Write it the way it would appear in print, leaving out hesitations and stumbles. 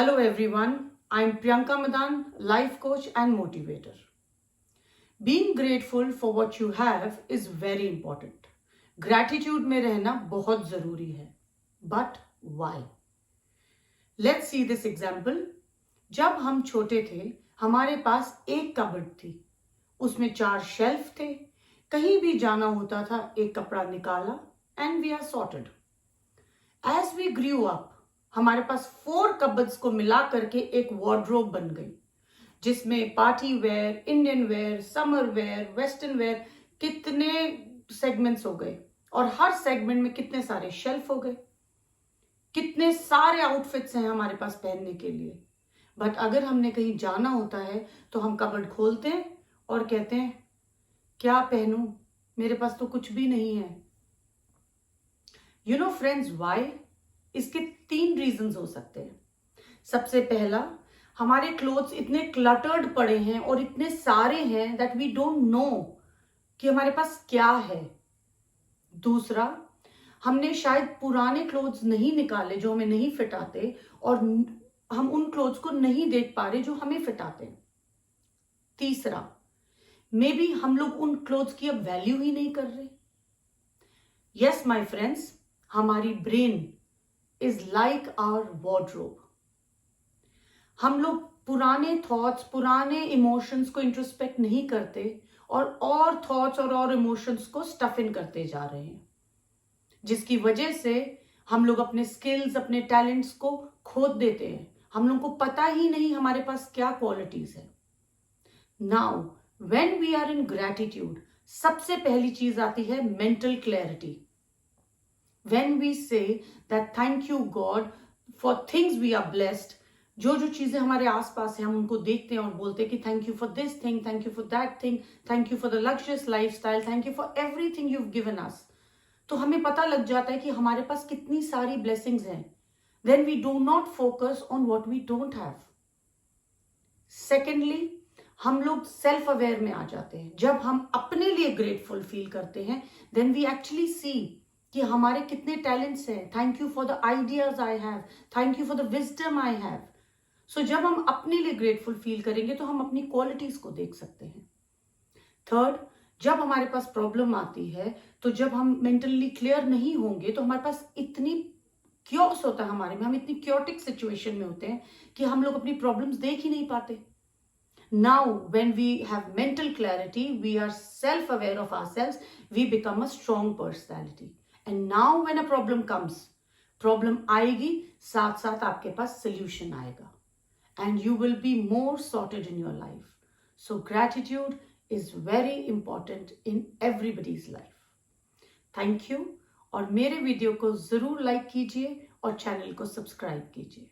Hello everyone, I'm Priyanka Madan, life coach and motivator. Being grateful for what you have is very important. Gratitude में रहना बहुत जरूरी है. But why? Let's see this example. जब हम छोटे थे, हमारे पास एक कबर्ड थी. उसमें 4 शेल्फ थे. कहीं भी जाना होता था, एक कपड़ा निकाला and we are sorted. As we grew up, हमारे पास 4 कबर्ड्स को मिला करके एक वार्डरोब बन गई, जिसमें party wear, Indian wear, summer wear, western wear, कितने सेगमेंट्स हो गए और हर सेगमेंट में कितने सारे शेल्फ हो गए, कितने सारे आउटफिट्स हैं हमारे पास पहनने के लिए. बट अगर हमने कहीं जाना होता है तो हम कबर्ड खोलते हैं और कहते हैं क्या पहनूं, मेरे पास तो कुछ भी नहीं है. You know friends, why? इसके 3 रीजंस हो सकते हैं. सबसे पहला, हमारे क्लोथ्स इतने क्लटर्ड पड़े हैं और इतने सारे हैं दैट वी डोंट नो कि हमारे पास क्या है. दूसरा, हमने शायद पुराने क्लोथ्स नहीं निकाले जो हमें नहीं फिट आते और हम उन क्लोथ्स को नहीं देख पा रहे जो हमें फिट आते हैं. तीसरा, मे बी हम लोग उन क्लोथ्स की अब वैल्यू ही नहीं कर रहे. यस माय फ्रेंड्स, हमारी brain is like our wardrobe. हम लोग पुराने थॉट्स, पुराने इमोशंस को इंट्रोस्पेक्ट नहीं करते और थॉट्स और इमोशंस को स्टफ इन करते जा रहे हैं, जिसकी वजह से हम लोग अपने स्किल्स, अपने टैलेंट्स को खो देते हैं. हम लोग को पता ही नहीं हमारे पास क्या क्वालिटीज है. Now when we are in gratitude, सबसे पहली चीज आती है mental clarity. When we say that thank you God for things we are blessed, जो चीजें हमारे आसपास हैं हम उनको देखते हैं और बोलते हैं कि thank you for this thing, thank you for that thing, thank you for the luxurious lifestyle, thank you for everything you have given us. तो हमें पता लग जाता है कि हमारे पास कितनी सारी ब्लेसिंग्स हैं. Then we do not focus on what we don't have. Secondly, हम लोग सेल्फ अवेयर में आ जाते हैं. जब हम अपने लिए ग्रेटफुल फील करते हैं, देन वी एक्चुअली सी कि हमारे कितने टैलेंट्स हैं. Thank you for the ideas I have, thank you for the wisdom I have. So जब हम अपने लिए ग्रेटफुल फील करेंगे तो हम अपनी क्वालिटीज को देख सकते हैं. थर्ड, जब हमारे पास प्रॉब्लम आती है, तो जब हम मेंटली क्लियर नहीं होंगे तो हमारे पास इतनी क्योस होता है हमारे में, हम इतनी क्योटिक सिचुएशन में होते हैं कि हम लोग अपनी प्रॉब्लम्स देख ही नहीं पाते. Now, when we have mental clarity, we are self-aware of ourselves, we become a strong personality. And now when a problem comes, problem आएगी, साथ साथ आपके पास solution आएगा. And you will be more sorted in your life. So gratitude is very important in everybody's life. Thank you. और मेरे video को जरूर like कीजिए और चैनल को सब्सक्राइब कीजिए.